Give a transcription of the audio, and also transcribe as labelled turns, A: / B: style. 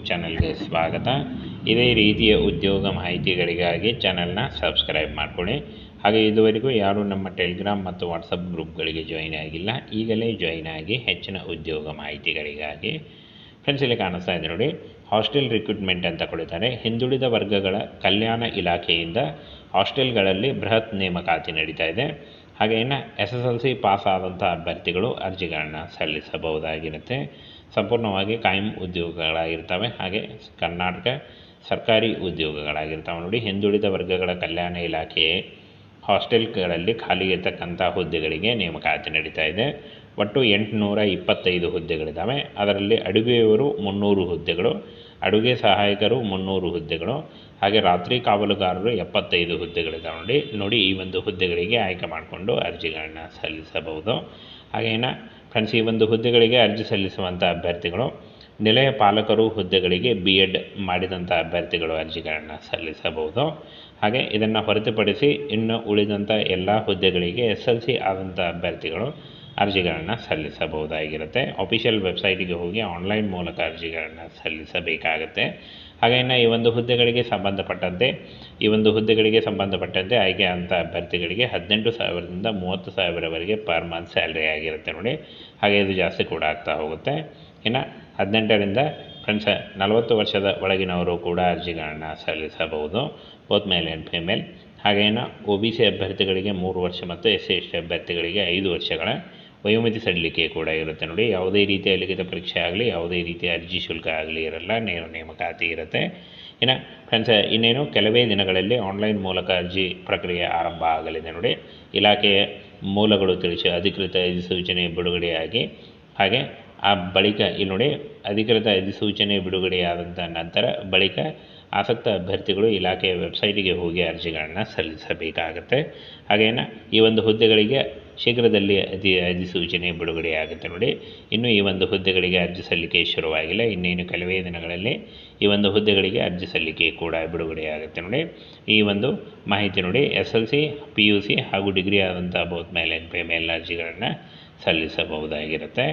A: ಚಾನಲ್ಗೆ ಸ್ವಾಗತ. ಇದೇ ರೀತಿಯ ಉದ್ಯೋಗ ಮಾಹಿತಿಗಳಿಗಾಗಿ ಚಾನಲ್ನ ಸಬ್ಸ್ಕ್ರೈಬ್ ಮಾಡ್ಕೊಳ್ಳಿ. ಹಾಗೆ ಇದುವರೆಗೂ ಯಾರು ನಮ್ಮ ಟೆಲಿಗ್ರಾಮ್ ಮತ್ತು ವಾಟ್ಸಪ್ ಗ್ರೂಪ್ಗಳಿಗೆ ಜಾಯಿನ್ ಆಗಿಲ್ಲ, ಈಗಲೇ ಜಾಯಿನ್ ಆಗಿ ಹೆಚ್ಚಿನ ಉದ್ಯೋಗ ಮಾಹಿತಿಗಳಿಗಾಗಿ. ಫ್ರೆಂಡ್ಸ್, ಇಲ್ಲಿ ಕಾಣಿಸ್ತಾ ಇದೆ ನೋಡಿ, ಹಾಸ್ಟೆಲ್ ರಿಕ್ರೂಟ್ಮೆಂಟ್ ಅಂತ ಕೊಡ್ತಾರೆ. ಹಿಂದುಳಿದ ವರ್ಗಗಳ ಕಲ್ಯಾಣ ಇಲಾಖೆಯಿಂದ ಹಾಸ್ಟೆಲ್ಗಳಲ್ಲಿ ಬೃಹತ್ ನೇಮಕಾತಿ ನಡೀತಾ ಇದೆ. ಹಾಗೆ ಇನ್ನು SSLC ಪಾಸ್ ಆದಂಥ ಅಭ್ಯರ್ಥಿಗಳು ಅರ್ಜಿಗಳನ್ನು ಸಲ್ಲಿಸಬಹುದಾಗಿರುತ್ತೆ. ಸಂಪೂರ್ಣವಾಗಿ ಕಾಯಂ ಉದ್ಯೋಗಗಳಾಗಿರ್ತವೆ. ಹಾಗೆ ಕರ್ನಾಟಕ ಸರ್ಕಾರಿ ಉದ್ಯೋಗಗಳಾಗಿರ್ತವೆ ನೋಡಿ. ಹಿಂದುಳಿದ ವರ್ಗಗಳ ಕಲ್ಯಾಣ ಇಲಾಖೆಯ ಹಾಸ್ಟೆಲ್ಗಳಲ್ಲಿ ಖಾಲಿ ಇರತಕ್ಕಂಥ ಹುದ್ದೆಗಳಿಗೆ ನೇಮಕಾತಿ ನಡೀತಾ ಇದೆ. ಒಟ್ಟು 825 ಹುದ್ದೆಗಳಿದ್ದಾವೆ. ಅದರಲ್ಲಿ ಅಡುಗೆಯವರು 300 ಹುದ್ದೆಗಳು, ಅಡುಗೆ ಸಹಾಯಕರು 300 ಹುದ್ದೆಗಳು, ಹಾಗೆ ರಾತ್ರಿ ಕಾವಲುಗಾರರು 75 ಹುದ್ದೆಗಳಿದ್ದಾವೆ ನೋಡಿ. ಈ ಒಂದು ಹುದ್ದೆಗಳಿಗೆ ಆಯ್ಕೆ ಮಾಡಿಕೊಂಡು ಅರ್ಜಿಗಳನ್ನು ಸಲ್ಲಿಸಬಹುದು. ಹಾಗೇನ ಫ್ರೆಂಡ್ಸ್, ಈ ಒಂದು ಹುದ್ದೆಗಳಿಗೆ ಅರ್ಜಿ ಸಲ್ಲಿಸುವಂಥ ಅಭ್ಯರ್ಥಿಗಳು ನಿಲಯ ಪಾಲಕರು ಹುದ್ದೆಗಳಿಗೆ BEd ಮಾಡಿದಂಥ ಅಭ್ಯರ್ಥಿಗಳು ಅರ್ಜಿಗಳನ್ನು ಸಲ್ಲಿಸಬಹುದು. ಹಾಗೆ ಇದನ್ನು ಹೊರತುಪಡಿಸಿ ಇನ್ನು ಉಳಿದಂಥ ಎಲ್ಲ ಹುದ್ದೆಗಳಿಗೆ SLC ಆದಂಥ ಅಭ್ಯರ್ಥಿಗಳು ಅರ್ಜಿಗಳನ್ನು ಸಲ್ಲಿಸಬಹುದಾಗಿರುತ್ತೆ. ಅಫಿಷಿಯಲ್ ವೆಬ್ಸೈಟಿಗೆ ಹೋಗಿ ಆನ್ಲೈನ್ ಮೂಲಕ ಅರ್ಜಿಗಳನ್ನು ಸಲ್ಲಿಸಬೇಕಾಗತ್ತೆ. ಹಾಗೆಯೇ ಈ ಒಂದು ಹುದ್ದೆಗಳಿಗೆ ಸಂಬಂಧಪಟ್ಟಂತೆ ಆಯ್ಕೆ ಆದಂಥ ಅಭ್ಯರ್ಥಿಗಳಿಗೆ 18,000ದಿಂದ 30,000ವರೆಗೆ ಪರ್ ಮಂತ್ ಸ್ಯಾಲ್ರಿ ಆಗಿರುತ್ತೆ ನೋಡಿ. ಹಾಗೆ ಇದು ಜಾಸ್ತಿ ಕೂಡ ಆಗ್ತಾ ಹೋಗುತ್ತೆ. ಇನ್ನು 18ರಿಂದ ಫ್ರೆಂಡ್ಸ್ 40 ವರ್ಷದ ಒಳಗಿನವರು ಕೂಡ ಅರ್ಜಿಗಳನ್ನು ಸಲ್ಲಿಸಬಹುದು, ಬೋತ್ ಮೇಲ್ ಆ್ಯಂಡ್ ಫಿಮೇಲ್. ಹಾಗೇನು OBC ಅಭ್ಯರ್ಥಿಗಳಿಗೆ 3 ವರ್ಷ ಮತ್ತು SC/ST ಅಭ್ಯರ್ಥಿಗಳಿಗೆ 5 ವರ್ಷಗಳ ವಯೋಮಿತಿ ಸಡಿಲಿಕೆ ಕೂಡ ಇರುತ್ತೆ ನೋಡಿ. ಯಾವುದೇ ರೀತಿಯ ಲಿಖಿತ ಪರೀಕ್ಷೆ ಆಗಲಿ, ಯಾವುದೇ ರೀತಿಯ ಅರ್ಜಿ ಶುಲ್ಕ ಆಗಲಿ ಇರಲ್ಲ, ನೇರ ನೇಮಕಾತಿ ಇರುತ್ತೆ. ಇನ್ನು ಫ್ರೆಂಡ್ಸ್, ಇನ್ನೇನು ಕೆಲವೇ ದಿನಗಳಲ್ಲಿ ಆನ್ಲೈನ್ ಮೂಲಕ ಅರ್ಜಿ ಪ್ರಕ್ರಿಯೆ ಆರಂಭ ಆಗಲಿದೆ ನೋಡಿ. ಇಲಾಖೆಯ ಮೂಲಗಳು ತಿಳಿಸಿ ಅಧಿಕೃತ ಅಧಿಸೂಚನೆ ಬಿಡುಗಡೆಯಾಗಿ, ಹಾಗೆ ಆ ಬಳಿಕ ಇಲ್ಲಿ ನೋಡಿ, ಅಧಿಕೃತ ಅಧಿಸೂಚನೆ ಬಿಡುಗಡೆಯಾದಂಥ ನಂತರ ಬಳಿಕ ಆಸಕ್ತ ಅಭ್ಯರ್ಥಿಗಳು ಇಲಾಖೆಯ ವೆಬ್ಸೈಟಿಗೆ ಹೋಗಿ ಅರ್ಜಿಗಳನ್ನು ಸಲ್ಲಿಸಬೇಕಾಗತ್ತೆ. ಹಾಗೇನು ಈ ಒಂದು ಹುದ್ದೆಗಳಿಗೆ ಶೀಘ್ರದಲ್ಲಿ ಅಧಿಸೂಚನೆ ಬಿಡುಗಡೆಯಾಗುತ್ತೆ ನೋಡಿ. ಇನ್ನು ಈ ಒಂದು ಹುದ್ದೆಗಳಿಗೆ ಅರ್ಜಿ ಸಲ್ಲಿಕೆ ಶುರುವಾಗಿಲ್ಲ, ಇನ್ನೇನು ಕೆಲವೇ ದಿನಗಳಲ್ಲಿ ಈ ಒಂದು ಹುದ್ದೆಗಳಿಗೆ ಅರ್ಜಿ ಸಲ್ಲಿಕೆ ಕೂಡ ಬಿಡುಗಡೆಯಾಗುತ್ತೆ ನೋಡಿ. ಈ ಒಂದು ಮಾಹಿತಿ ನೋಡಿ, SLC, PUC ಹಾಗೂ ಡಿಗ್ರಿ ಆದಂಥ ಬೋತ್ ಮೇಲ್ ಆ್ಯಂಡ್ ಫಿಮೇಲ್ ಅರ್ಜಿಗಳನ್ನು ಸಲ್ಲಿಸಬಹುದಾಗಿರುತ್ತೆ.